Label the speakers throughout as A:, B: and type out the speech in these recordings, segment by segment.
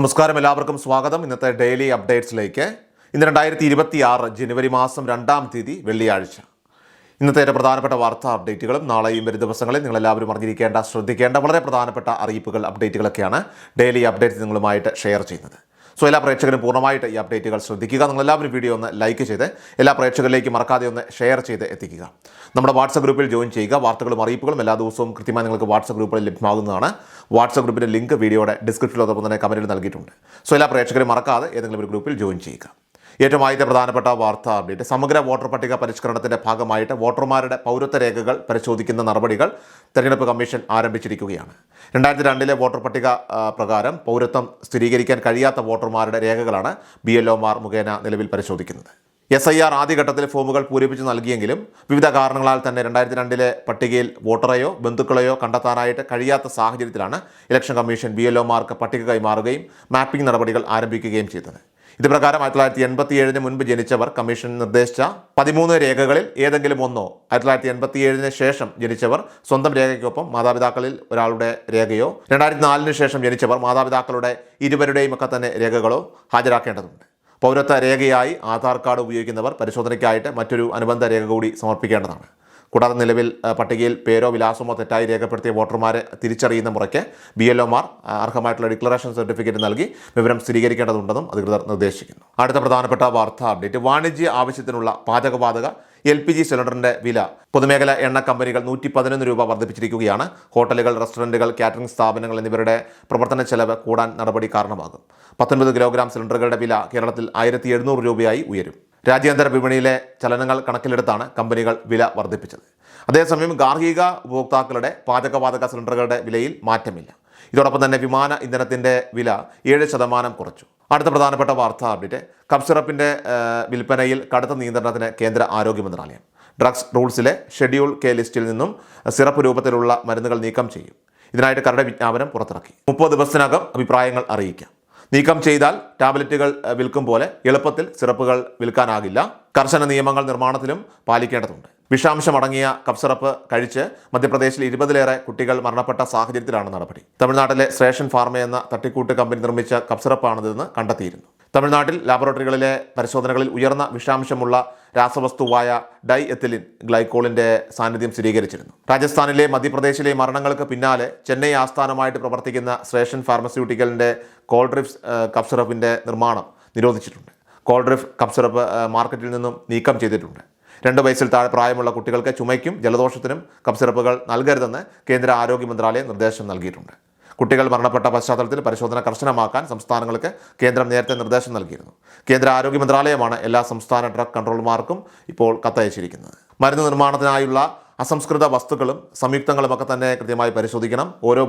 A: നമസ്കാരം, എല്ലാവർക്കും സ്വാഗതം. ഇന്നത്തെ ഡെയിലി അപ്ഡേറ്റ്സിലേക്ക്. ഇന്ന് 2026 ജനുവരി മാസം 2-ാം തീയതി വെള്ളിയാഴ്ച. ഇന്നത്തെ ഏറ്റവും പ്രധാനപ്പെട്ട വാർത്താ അപ്ഡേറ്റുകളും നാളെയും വരും ദിവസങ്ങളിൽ നിങ്ങളെല്ലാവരും അറിഞ്ഞിരിക്കേണ്ട, ശ്രദ്ധിക്കേണ്ട വളരെ പ്രധാനപ്പെട്ട അറിയിപ്പുകൾ, അപ്ഡേറ്റുകളൊക്കെയാണ് ഡെയിലി അപ്ഡേറ്റ്സ് നിങ്ങളുമായിട്ട് ഷെയർ ചെയ്യുന്നത്. സോ എല്ലാ പ്രേക്ഷകരും പൂർണ്ണമായിട്ട് ഈ അപ്ഡേറ്റുകൾ ശ്രദ്ധിക്കുക. നിങ്ങളെല്ലാവരും വീഡിയോ ഒന്ന് ലൈക്ക് ചെയ്ത് എല്ലാ പ്രേക്ഷകരിലേക്കും മറക്കാതെ ഒന്ന് ഷെയർ ചെയ്ത് എത്തിക്കുക. നമ്മുടെ വാട്സപ്പ് ഗ്രൂപ്പിൽ ജോയിൻ ചെയ്യുക. വാർത്തകളും അറിയിപ്പുകളും എല്ലാ ദിവസവും കൃത്യമായി നിങ്ങൾക്ക് വാട്സപ്പ് ഗ്രൂപ്പിൽ ലഭ്യമാകുന്നതാണ്. വാട്സപ്പ് ഗ്രൂപ്പിൻ്റെ ലിങ്ക് വീഡിയോയുടെ ഡിസ്ക്രിപ്ഷനിലൊപ്പം തന്നെ കമൻറ്റിൽ നൽകിയിട്ടുണ്ട്. സോ എല്ലാ പ്രേക്ഷകരും മറക്കാതെ ഏതെങ്കിലും ഒരു ഗ്രൂപ്പിൽ ജോയിൻ ചെയ്യുക. ഏറ്റവും ആദ്യത്തെ പ്രധാനപ്പെട്ട വാർത്താ അപ്ഡേറ്റ്, സമഗ്ര വോട്ടർ പട്ടിക പരിഷ്കരണത്തിൻ്റെ ഭാഗമായിട്ട് വോട്ടർമാരുടെ പൗരത്വ രേഖകൾ പരിശോധിക്കുന്ന നടപടികൾ തെരഞ്ഞെടുപ്പ് കമ്മീഷൻ ആരംഭിച്ചിരിക്കുകയാണ്. 2002 വോട്ടർ പട്ടിക പ്രകാരം പൗരത്വം സ്ഥിരീകരിക്കാൻ കഴിയാത്ത വോട്ടർമാരുടെ രേഖകളാണ് BLOമാർ മുഖേന നിലവിൽ പരിശോധിക്കുന്നത്. SIR ആദ്യഘട്ടത്തിൽ ഫോമുകൾ പൂരിപ്പിച്ച് നൽകിയെങ്കിലും വിവിധ കാരണങ്ങളാൽ തന്നെ 2002 പട്ടികയിൽ വോട്ടറെയോ ബന്ധുക്കളെയോ കണ്ടെത്താനായിട്ട് കഴിയാത്ത സാഹചര്യത്തിലാണ് ഇലക്ഷൻ കമ്മീഷൻ BLOമാർക്ക് പട്ടിക കൈമാറുകയും മാപ്പിംഗ് നടപടികൾ ആരംഭിക്കുകയും ചെയ്തത്. ഇത് പ്രകാരം 1987 മുൻപ് ജനിച്ചവർ കമ്മീഷൻ നിർദ്ദേശിച്ച 13 രേഖകളിൽ ഏതെങ്കിലും ഒന്നോ, 1987 ശേഷം ജനിച്ചവർ സ്വന്തം രേഖയ്ക്കൊപ്പം മാതാപിതാക്കളിൽ ഒരാളുടെ രേഖയോ, 2004 ശേഷം ജനിച്ചവർ മാതാപിതാക്കളുടെ ഇരുവരുടെയും ഒക്കെ തന്നെ രേഖകളോ ഹാജരാക്കേണ്ടതുണ്ട്. പൗരത്വ രേഖയായി ആധാർ കാർഡ് ഉപയോഗിക്കുന്നവർ പരിശോധനയ്ക്കായിട്ട് മറ്റൊരു അനുബന്ധ രേഖ കൂടി സമർപ്പിക്കേണ്ടതാണ്. കൂടാതെ നിലവിൽ പട്ടികയിൽ പേരോ വിലാസമോ തെറ്റായി രേഖപ്പെടുത്തിയ വോട്ടർമാരെ തിരിച്ചറിയുന്ന മുറയ്ക്ക് BLOമാർ അർഹമായിട്ടുള്ള ഡിക്ലറേഷൻ സർട്ടിഫിക്കറ്റ് നൽകി വിവരം സ്ഥിരീകരിക്കേണ്ടതുണ്ടെന്നും അധികൃതർ നിർദ്ദേശിക്കുന്നു. അടുത്ത പ്രധാനപ്പെട്ട വാർത്താ അപ്ഡേറ്റ്, വാണിജ്യ ആവശ്യത്തിനുള്ള പാചകവാതക LPG സിലിണ്ടറിന്റെ വില പൊതുമേഖലാ എണ്ണ കമ്പനികൾ 111 രൂപ വർദ്ധിപ്പിച്ചിരിക്കുകയാണ്. ഹോട്ടലുകൾ, റെസ്റ്റോറൻറ്റുകൾ, കാറ്ററിംഗ് സ്ഥാപനങ്ങൾ എന്നിവരുടെ പ്രവർത്തന ചെലവ് കൂടാൻ നടപടി കാരണമാകും. 19 കിലോഗ്രാം സിലിണ്ടറുകളുടെ വില കേരളത്തിൽ 1700 രൂപയായി ഉയരും. രാജ്യാന്തര വിപണിയിലെ ചലനങ്ങൾ കണക്കിലെടുത്താണ് കമ്പനികൾ വില വർദ്ധിപ്പിച്ചത്. അതേസമയം ഗാർഹിക ഉപഭോക്താക്കളുടെ പാചകവാതക സിലിണ്ടറുകളുടെ വിലയിൽ മാറ്റമില്ല. ഇതോടൊപ്പം തന്നെ വിമാന ഇന്ധനത്തിൻ്റെ വില 7% കുറച്ചു. അടുത്ത പ്രധാനപ്പെട്ട വാർത്താ അപ്ഡേറ്റ്, കഫ് സിറപ്പിൻ്റെ വിൽപ്പനയിൽ കടുത്ത നിയന്ത്രണത്തിന് കേന്ദ്ര ആരോഗ്യ മന്ത്രാലയം. ഡ്രഗ്സ് റൂൾസിലെ ഷെഡ്യൂൾ K ലിസ്റ്റിൽ നിന്നും സിറപ്പ് രൂപത്തിലുള്ള മരുന്നുകൾ നീക്കം ചെയ്യും. ഇതിനായിട്ട് കരട് വിജ്ഞാപനം പുറത്തിറക്കി. 30 ദിവസത്തിനകം അഭിപ്രായങ്ങൾ അറിയിക്കാം. നീക്കം ചെയ്താൽ ടാബ്ലറ്റുകൾ വിൽക്കും പോലെ എളുപ്പത്തിൽ സിറപ്പുകൾ വിൽക്കാനാകില്ല. കർശന നിയമങ്ങൾ നിർമ്മാണത്തിലും പാലിക്കേണ്ടതുണ്ട്. വിഷാംശമടങ്ങിയ കഫ് സിറപ്പ് കഴിച്ച് മധ്യപ്രദേശിൽ 20-ലേറെ കുട്ടികൾ മരണപ്പെട്ട സാഹചര്യത്തിലാണ് നടപടി. തമിഴ്നാട്ടിലെ ശ്രേഷൻ ഫാർമ എന്ന തട്ടിക്കൂട്ട് കമ്പനി നിർമ്മിച്ച കഫ് സിറപ്പാണിതെന്ന് കണ്ടെത്തിയിരുന്നു. തമിഴ്നാട്ടിൽ ലാബോറട്ടറികളിലെ പരിശോധനകളിൽ ഉയർന്ന വിഷാംശമുള്ള രാസവസ്തുവായ ഡൈ എത്തിലിൻ ഗ്ലൈക്കോളിന്റെ സാന്നിധ്യം സ്ഥിരീകരിച്ചിരുന്നു. രാജസ്ഥാനിലെ മധ്യപ്രദേശിലെ മരണങ്ങൾക്ക് പിന്നാലെ ചെന്നൈ ആസ്ഥാനമായിട്ട് പ്രവർത്തിക്കുന്ന ശ്രേഷൻ ഫാർമസ്യൂട്ടിക്കലിന്റെ കോൾഡ്രിഫ്സ് കഫ് സിറപ്പിന്റെ നിർമ്മാണം നിരോധിച്ചിട്ടുണ്ട്. കോൾഡ്രിഫ് കഫ് സിറപ്പ് മാർക്കറ്റിൽ നിന്നും നീക്കം ചെയ്തിട്ടുണ്ട്. 2 വയസ്സിൽ താഴെ പ്രായമുള്ള കുട്ടികൾക്ക് ചുമയ്ക്കും ജലദോഷത്തിനും കഫ് സിറപ്പുകൾ നൽകരുതെന്ന് കേന്ദ്ര ആരോഗ്യ മന്ത്രാലയം നിർദ്ദേശം നൽകിയിട്ടുണ്ട്. കുട്ടികൾ മരണപ്പെട്ട പശ്ചാത്തലത്തിൽ പരിശോധന കർശനമാക്കാൻ സംസ്ഥാനങ്ങൾക്ക് കേന്ദ്രം നേരത്തെ നിർദ്ദേശം നൽകിയിരുന്നു. കേന്ദ്ര ആരോഗ്യ മന്ത്രാലയമാണ് എല്ലാ സംസ്ഥാന ഡ്രഗ് കൺട്രോളർമാർക്കും ഇപ്പോൾ കത്തയച്ചിരിക്കുന്നത്. മരുന്ന് നിർമ്മാണത്തിനായുള്ള അസംസ്കൃത വസ്തുക്കളും സംയുക്തങ്ങളുമൊക്കെ തന്നെ കൃത്യമായി പരിശോധിക്കണം. ഓരോ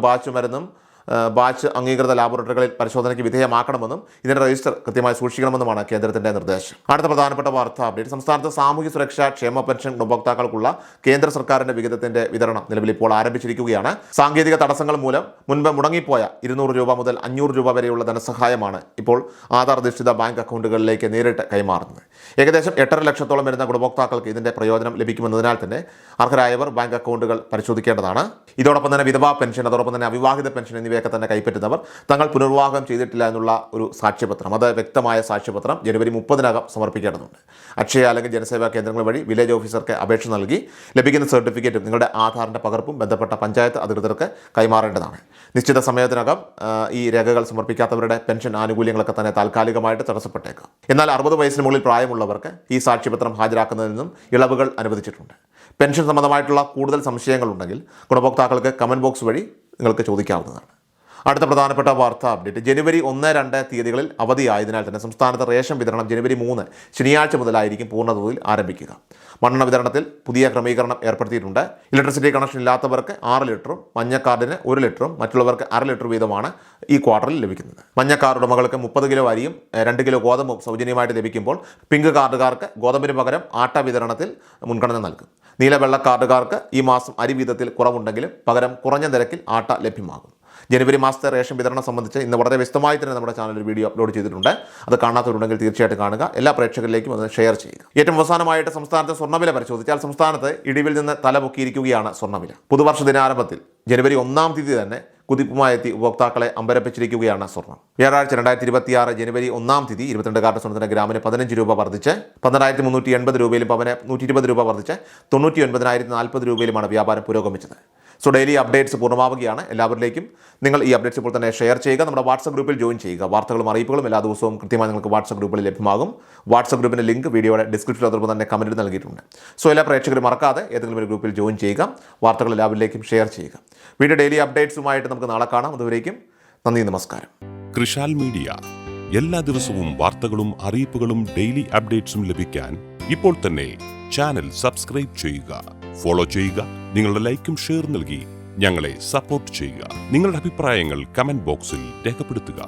A: ബാച്ച് അംഗീകൃത ലാബോറട്ടറികളിൽ പരിശോധനയ്ക്ക് വിധേയമാക്കണമെന്നും ഇതിന്റെ രജിസ്റ്റർ കൃത്യമായി സൂക്ഷിക്കണമെന്നുമാണ് കേന്ദ്രത്തിന്റെ നിർദ്ദേശം. അടുത്ത പ്രധാനപ്പെട്ട വാർത്താ അപ്ഡേറ്റ്, സംസ്ഥാനത്ത് സാമൂഹ്യ സുരക്ഷാ ക്ഷേമ പെൻഷൻ ഗുണഭോക്താക്കൾക്കുള്ള കേന്ദ്ര സർക്കാരിന്റെ വിഹിതത്തിന്റെ വിതരണം നിലവിൽ ഇപ്പോൾ ആരംഭിച്ചിരിക്കുകയാണ്. സാങ്കേതിക തടസ്സങ്ങൾ മൂലം മുൻപ് മുടങ്ങിപ്പോയ 200 രൂപ മുതൽ 500 രൂപ വരെയുള്ള ധനസഹായമാണ് ഇപ്പോൾ ആധാർ അധിഷ്ഠിത ബാങ്ക് അക്കൗണ്ടുകളിലേക്ക് നേരിട്ട് കൈമാറുന്നത്. ഏകദേശം 8.5 ലക്ഷത്തോളം വരുന്ന ഗുണഭോക്താക്കൾക്ക് ഇതിന്റെ പ്രയോജനം ലഭിക്കുമെന്നതിനാൽ തന്നെ അർഹരായവർ ബാങ്ക് അക്കൗണ്ടുകൾ പരിശോധിക്കേണ്ടതാണ്. ഇതോടൊപ്പം തന്നെ വിധവാ പെൻഷൻ, അതോടൊപ്പം തന്നെ അവിവാഹിത പെൻഷൻ എന്നിവയൊക്കെ തന്നെ കൈപ്പറ്റുന്നവർ തങ്ങൾ പുനർവിവാഹം ചെയ്തിട്ടില്ല എന്നുള്ള ഒരു സാക്ഷ്യപത്രം, അത് വ്യക്തമായ സാക്ഷ്യപത്രം ജനുവരി 30-നകം സമർപ്പിക്കേണ്ടതുണ്ട്. അക്ഷയ അല്ലെങ്കിൽ ജനസേവാ കേന്ദ്രങ്ങൾ വഴി വില്ലേജ് ഓഫീസർക്ക് അപേക്ഷ നൽകി ലഭിക്കുന്ന സർട്ടിഫിക്കറ്റും നിങ്ങളുടെ ആധാറിന്റെ പകർപ്പും ബന്ധപ്പെട്ട പഞ്ചായത്ത് അധികൃതർക്ക് കൈമാറേണ്ടതാണ്. നിശ്ചിത സമയത്തിനകം ഈ രേഖകൾ സമർപ്പിക്കാത്തവരുടെ പെൻഷൻ ആനുകൂല്യങ്ങളൊക്കെ തന്നെ താൽക്കാലികമായിട്ട് തടസ്സപ്പെട്ടേക്കാം. എന്നാൽ 60 വയസ്സിന് മുകളിൽ പ്രായമുള്ളവർക്ക് ഈ സാക്ഷ്യപത്രം ഹാജരാക്കുന്നതിൽ നിന്നും ഇളവുകൾ അനുവദിച്ചിട്ടുണ്ട്. പെൻഷൻ സംബന്ധമായിട്ടുള്ള കൂടുതൽ സംശയങ്ങളുണ്ടെങ്കിൽ ഗുണഭോക്താക്കൾക്ക് കമന്റ് ബോക്സ് വഴി നിങ്ങൾക്ക് ചോദിക്കാവുന്നതാണ്. അടുത്ത പ്രധാനപ്പെട്ട വാർത്താ അപ്ഡേറ്റ്, ജനുവരി 1-2 തീയതികളിൽ അവധിയായതിനാൽ തന്നെ സംസ്ഥാനത്ത് റേഷൻ വിതരണം ജനുവരി 3 ശനിയാഴ്ച മുതലായിരിക്കും പൂർണ്ണതോതിൽ ആരംഭിക്കുക. മണ്ണെണ്ണ വിതരണത്തിൽ പുതിയ ക്രമീകരണം ഏർപ്പെടുത്തിയിട്ടുണ്ട്. ഇലക്ട്രിസിറ്റി കണക്ഷൻ ഇല്ലാത്തവർക്ക് 6 ലിറ്ററും മഞ്ഞ കാർഡിന് 1 ലിറ്ററും മറ്റുള്ളവർക്ക് അര ലിറ്റർ വീതമാണ് ഈ ക്വാർട്ടറിൽ ലഭിക്കുന്നത്. മഞ്ഞ കാർഡ് ഉടമകൾക്ക് 30 കിലോ അരിയും 2 കിലോ ഗോതമ്പും സൗജന്യമായിട്ട് ലഭിക്കുമ്പോൾ പിങ്ക് കാർഡുകാർക്ക് ഗോതമ്പിന് പകരം ആട്ട വിതരണത്തിൽ മുൻഗണന നൽകും. നീല വെള്ള കാർഡുകാർക്ക് ഈ മാസം അരി വീതത്തിൽ കുറവുണ്ടെങ്കിലും പകരം കുറഞ്ഞ നിരക്കിൽ ആട്ട ലഭ്യമാകും. ജനുവരി മാസത്തെ റേഷൻ വിതരണം സംബന്ധിച്ച് ഇന്ന് വളരെ വ്യക്തമായി തന്നെ നമ്മുടെ ചാനലിൽ വീഡിയോ അപ്ലോഡ് ചെയ്തിട്ടുണ്ട്. അത് കാണാത്തവരുണ്ടെങ്കിൽ തീർച്ചയായിട്ടും കാണുക. എല്ലാ പ്രേക്ഷകരിലേക്കും അത് ഷെയർ ചെയ്യുക. ഏറ്റവും അവസാനമായിട്ട് സംസ്ഥാനത്തെ സ്വർണ്ണവില പരിശോധിച്ചാൽ സംസ്ഥാനത്ത് ഇടിവിൽ നിന്ന് തലപൊക്കിയിരിക്കുകയാണ് സ്വർണ്ണവില. പുതുവർഷ ദിനാരംഭത്തിൽ ജനുവരി 1-ാം തീയതി തന്നെ കുതിപ്പുമായി എത്തി ഉപഭോക്താക്കളെ അമ്പരപ്പിച്ചിരിക്കുകയാണ് സ്വർണ്ണം. വ്യാഴാഴ്ച 2026 ജനുവരി 1-ാം തീയതി 22 സ്വർണ്ണത്തിന് ഗ്രാമിന് 15 രൂപ വർദ്ധിച്ച് 12,380 രൂപയിലും പവന് 120 രൂപ വർദ്ധിച്ച് 99,040 രൂപയിലുമാണ് വ്യാപാരം പുരോഗമിച്ചത്. സോ ഡെയിലി അപ്ഡേറ്റ്സ് പൂർണ്ണമാവുകയാണ്. എല്ലാവരിലേക്കും നിങ്ങൾ ഈ അപ്ഡേറ്റ്സ് ഇപ്പോൾ തന്നെ ഷെയർ ചെയ്യുക. നമ്മുടെ വാട്സ്ആപ്പ് ഗ്രൂപ്പിൽ ജോയിൻ ചെയ്യുക. വാർത്തകളും അറിയിപ്പുകളും എല്ലാ ദിവസവും കൃത്യമായി നിങ്ങൾക്ക് വാട്സ്ആപ്പ് ഗ്രൂപ്പിൽ ലഭ്യമാകും. വാട്സ്ആപ്പ് ഗ്രൂപ്പിൻ്റെ ലിങ്ക് വീഡിയോയുടെ ഡിസ്ക്രിപ്ഷനിൽ അതോടൊപ്പം തന്നെ കമൻറ്റിൽ നൽകിയിട്ടുണ്ട്. സോ എല്ലാ പ്രേക്ഷകരും മറക്കാതെ ഏതെങ്കിലും ഒരു ഗ്രൂപ്പിൽ ജോയിൻ ചെയ്യുക. വാർത്തകൾ എല്ലാവരിലേക്കും ഷെയർ ചെയ്യുക. വീഡിയോ ഡെയിലി അപ്ഡേറ്റ്സുമായിട്ട് നമുക്ക് നാളെ കാണാം. അതുവരേക്കും നന്ദി, നമസ്കാരം.
B: കൃഷാൽ മീഡിയ എല്ലാ ദിവസവും വാർത്തകളും അറിയിപ്പുകളും ഡെയിലി അപ്ഡേറ്റ്സും ലഭിക്കാൻ ഇപ്പോൾ തന്നെ ചാനൽ സബ്സ്ക്രൈബ് ചെയ്യുക, ഫോളോ ചെയ്യുക. നിങ്ങളുടെ ലൈക്കും ഷെയർ നൽകി ഞങ്ങളെ സപ്പോർട്ട് ചെയ്യുക. നിങ്ങളുടെ അഭിപ്രായങ്ങൾ കമന്റ് ബോക്സിൽ രേഖപ്പെടുത്തുക.